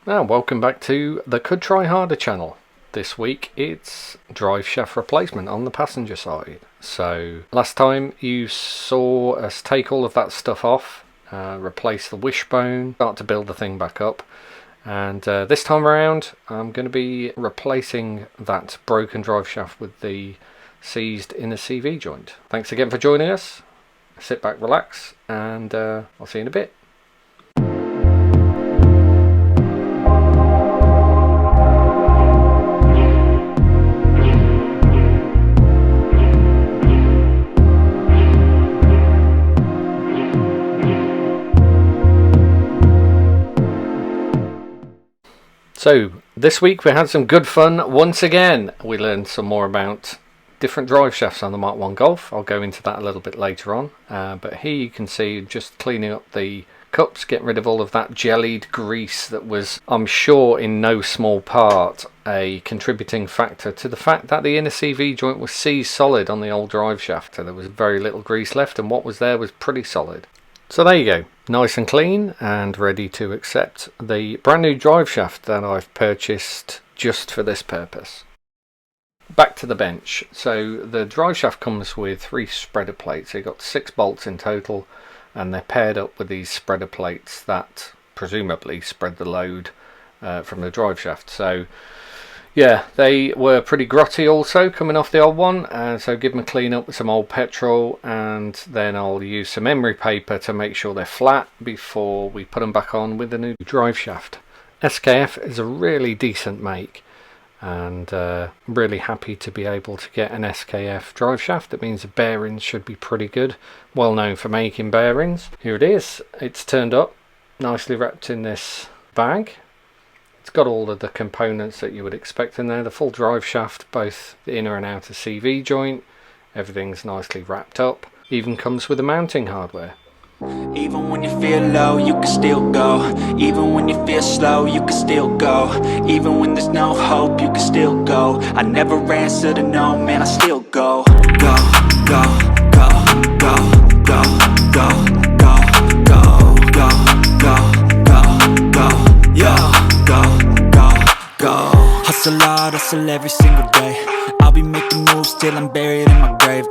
Now, welcome back to the Could Try Harder channel. This week it's drive shaft replacement on the passenger side. So last time you saw us take all of that stuff off, replace the wishbone, start to build the thing back up, and this time around I'm going to be replacing that broken drive shaft with the seized inner CV joint. Thanks again for joining us. Sit back, relax, and I'll see you in a bit. So this week we had some good fun once again. We learned some more about different drive shafts on the MK1 Golf. I'll go into that a little bit later on. But here you can see just cleaning up the cups, getting rid of all of that jellied grease that was, I'm sure, in no small part a contributing factor to the fact that the inner CV joint was seized solid on the old drive shaft. So there was very little grease left, and what was there was pretty solid. So there you go, nice and clean and ready to accept the brand new drive shaft that I've purchased just for this purpose. Back to the bench. So the drive shaft comes with 3 spreader plates. You've got 6 bolts in total, and they're paired up with these spreader plates that presumably spread the load from the drive shaft. So yeah, they were pretty grotty also coming off the old one, so give them a clean up with some old petrol, and then I'll use some emery paper to make sure they're flat before we put them back on with the new drive shaft. SKF is a really decent make, and really happy to be able to get an SKF drive shaft. That means the bearings should be pretty good, well known for making bearings. Here it is, it's turned up, nicely wrapped in this bag. It's got all of the components that you would expect in there, the full drive shaft, both the inner and outer CV joint, everything's nicely wrapped up, even comes with the mounting hardware. Even when you feel low, you can still go. Even when you feel slow, you can still go. Even when there's no hope, you can still go. I never answer to no, man, I still go. Go, go, go, go, go, go, go, go, go, go, go, go, yo. Go. Hustle hard, hustle every single day. I'll be making moves till I'm buried in my grave.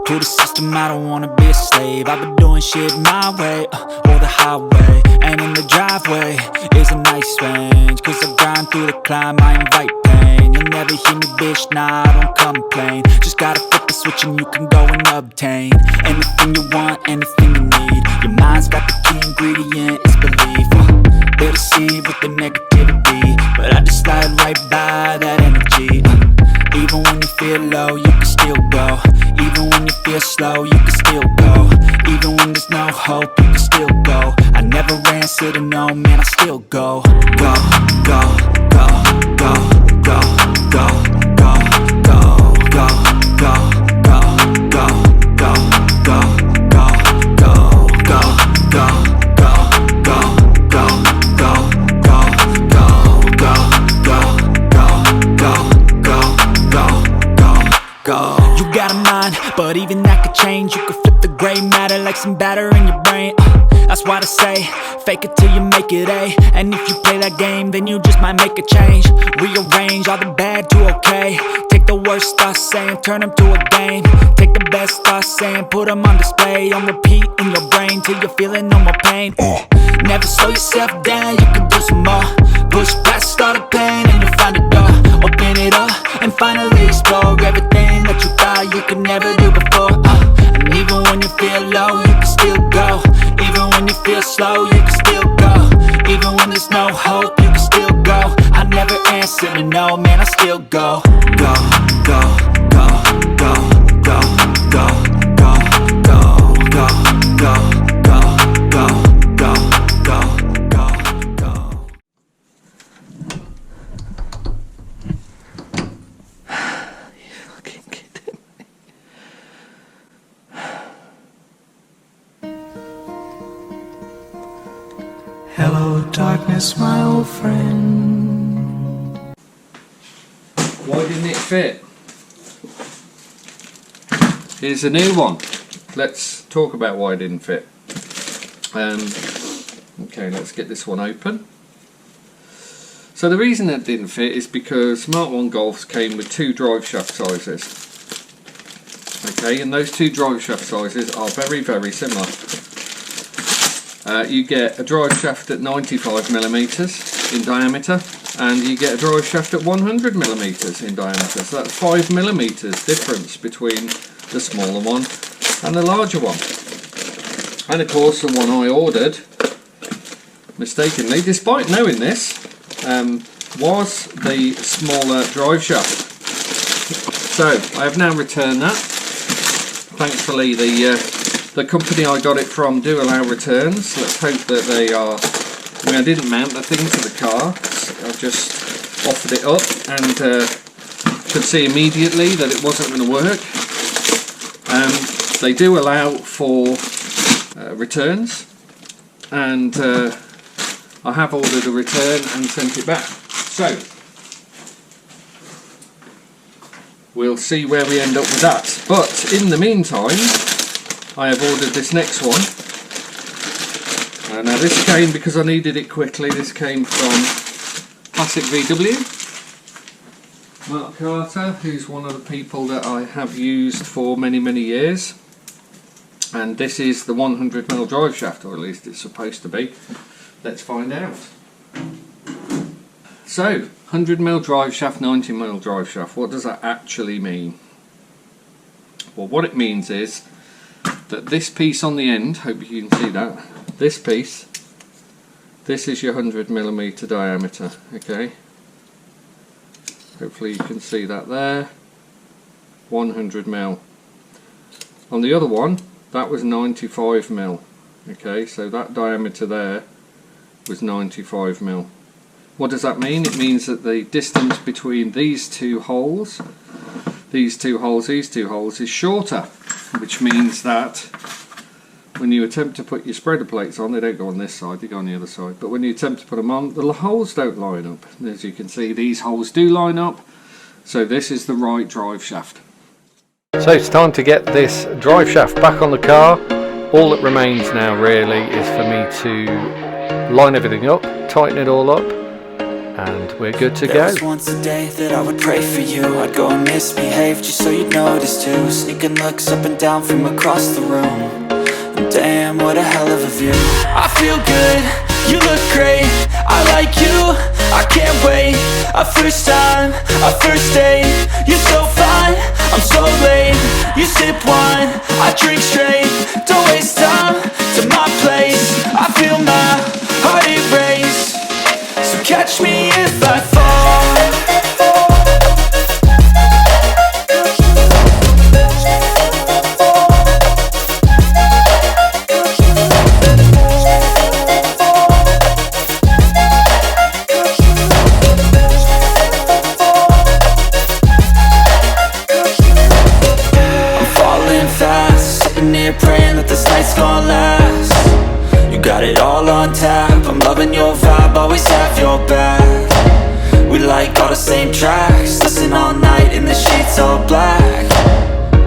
To the system, I don't wanna be a slave. I've been doing shit my way, or the highway. And in the driveway is a nice range, cause I grind through the climb, I invite pain. You'll never hear me, bitch, nah, I don't complain. Just gotta flip the switch and you can go and obtain anything you want, anything you need. Your mind's got the key ingredient, it's belief. They'll deceive with the negativity, but I just slide right by that energy. Even when you feel low, you can still go. Even when you feel slow, you can still go. Even when there's no hope, you can still go. I never answer to no, man, I still go. Go, go, go, go, go, go, go, go, go, go, go, go, go, go, go, go, go, go. You got a mind, but even that could change. You could flip the gray matter like some batter in your brain. That's why they say, fake it till you make it A. And if you play that game, then you just might make a change. Rearrange all the bad to okay. Take the worst thoughts saying, turn them to a game. Take the best thoughts saying, put them on display. On repeat in your brain till you're feeling no more pain. Never slow yourself down, you can do some more. Push past all the pain and you'll find a door. Open it up and finally explore everything that you thought you could never do before. And even when you feel low, you can still go. Even when you feel slow, you can still go. Even when there's no hope, you can still go. I never answer to no, man, I still go. Go, go, go, go, go, go, go, go, go, go, go, go, go, go, go. You fucking kidding me? Hello, darkness, my old friend. Why didn't it fit? Here's a new one. Let's talk about why it didn't fit. Okay, let's get this one open. So the reason that didn't fit is because Mark 1 Golfs came with 2 drive shaft sizes. Okay, and those 2 drive shaft sizes are very, very similar. You get a drive shaft at 95mm in diameter, and you get a drive shaft at 100mm in diameter. So that's 5mm difference between the smaller one and the larger one. And of course the one I ordered, mistakenly, despite knowing this, was the smaller drive shaft. So I have now returned that. Thankfully the company I got it from do allow returns. Let's hope that they are. I mean, I didn't mount the thing to the car. I just offered it up and could see immediately that it wasn't going to work. They do allow for returns, and I have ordered a return and sent it back. So we'll see where we end up with that. But in the meantime, I have ordered this next one. Now this came because I needed it quickly. This came from Classic VW. Mark Carter, who's one of the people that I have used for many, many years. And this is the 100mm drive shaft, or at least it's supposed to be. Let's find out. So, 100mm drive shaft, 90mm drive shaft, what does that actually mean? Well, what it means is that this piece on the end, hope you can see that, this piece, this is your 100mm diameter, okay? Hopefully you can see that there, 100mm. On the other one, that was 95mm, okay, so that diameter there was 95mm. What does that mean? It means that the distance between these two holes is shorter, which means that when you attempt to put your spreader plates on, they don't go on this side, they go on the other side, but when you attempt to put them on, the holes don't line up. And as you can see, these holes do line up, so this is the right drive shaft. So it's time to get this drive shaft back on the car. All that remains now really is for me to line everything up, tighten it all up, and we're good to go. There was once a day that I would pray for you. I'd go and misbehave just so you'd notice too. Sneaking looks up and down from across the room. And damn, what a hell of a view. I feel good, you look great, I like you, I can't wait. A first time, a first date, you're so fine, I'm so late. You sip wine, I drink straight. Don't waste time to my place. I feel my heart erase. So catch me if I fall. Praying that this night's gonna last. You got it all on tap, I'm loving your vibe, always have your back. We like all the same tracks, listen all night in the sheets all black.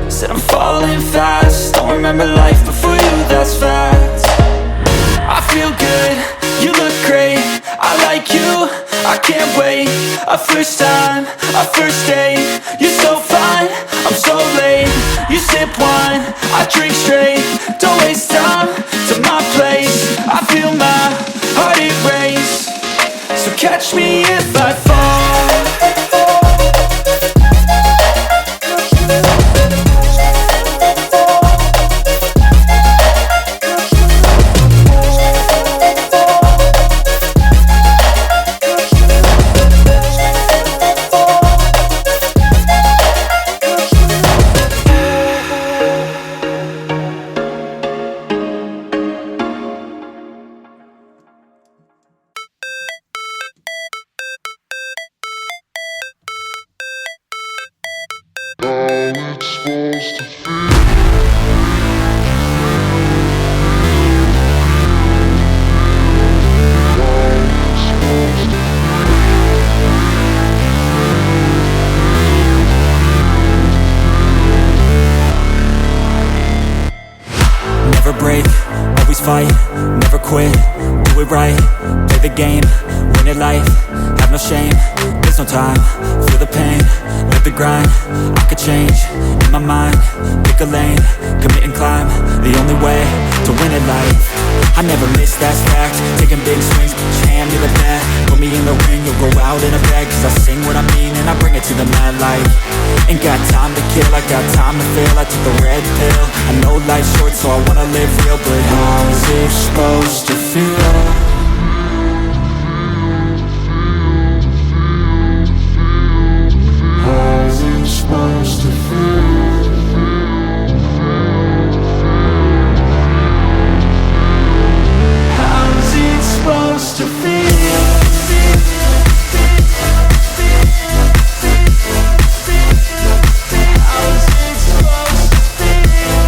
Said I'm falling fast, don't remember life before you, that's fact. I feel good, you look great, I like you, I can't wait. A first time, a first date, you're so fine, I'm so late. You sip wine, I drink straight. Don't waste time to my place. I feel my heart erase. So catch me if I fall. Never break, always fight, never quit, do it right, play the game, win it life, have no no shame, there's no time. Feel the pain, live the grind. I could change, in my mind. Pick a lane, commit and climb. The only way to win at life. I never miss, that's fact. Taking big swings, hand me the bat. Put me in the ring, you'll go out in a bag. Cause I sing what I mean and I bring it to the mad light. Ain't got time to kill, I got time to feel. I took the red pill, I know life's short so I wanna live real. But how's it supposed to feel? Supposed to feel. How's it supposed to feel? How's it supposed to feel?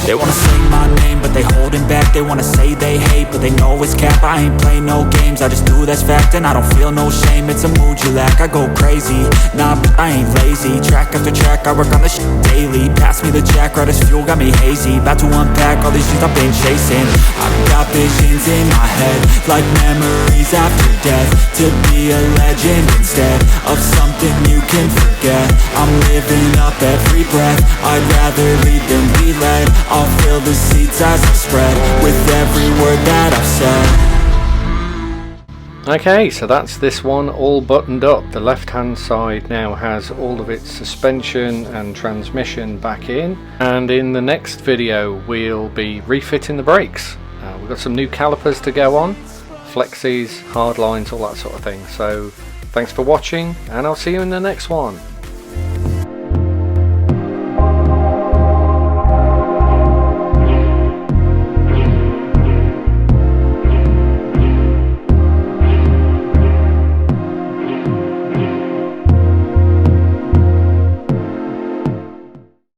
They wanna say my name, but they holding back. They wanna say they hate, but they know it's cap. I ain't play no games, I just do, that's fact. And I don't feel no shame, it's a mood you lack. I go crazy, nah, but I ain't lazy. Track after track, I work on this shit daily. Pass me the jack, right as fuel, got me hazy. About to unpack all these things I've been chasing. I've got visions in my head, like memories after death. To be a legend instead of something you can forget. I'm living up every breath, I'd rather lead than be led. I'll fill the seats as I spread with every word that I've said. Okay, so that's this one all buttoned up. The left hand side now has all of its suspension and transmission back in, and in the next video we'll be refitting the brakes. We've got some new calipers to go on, flexies, hard lines, all that sort of thing. So thanks for watching and I'll see you in the next one.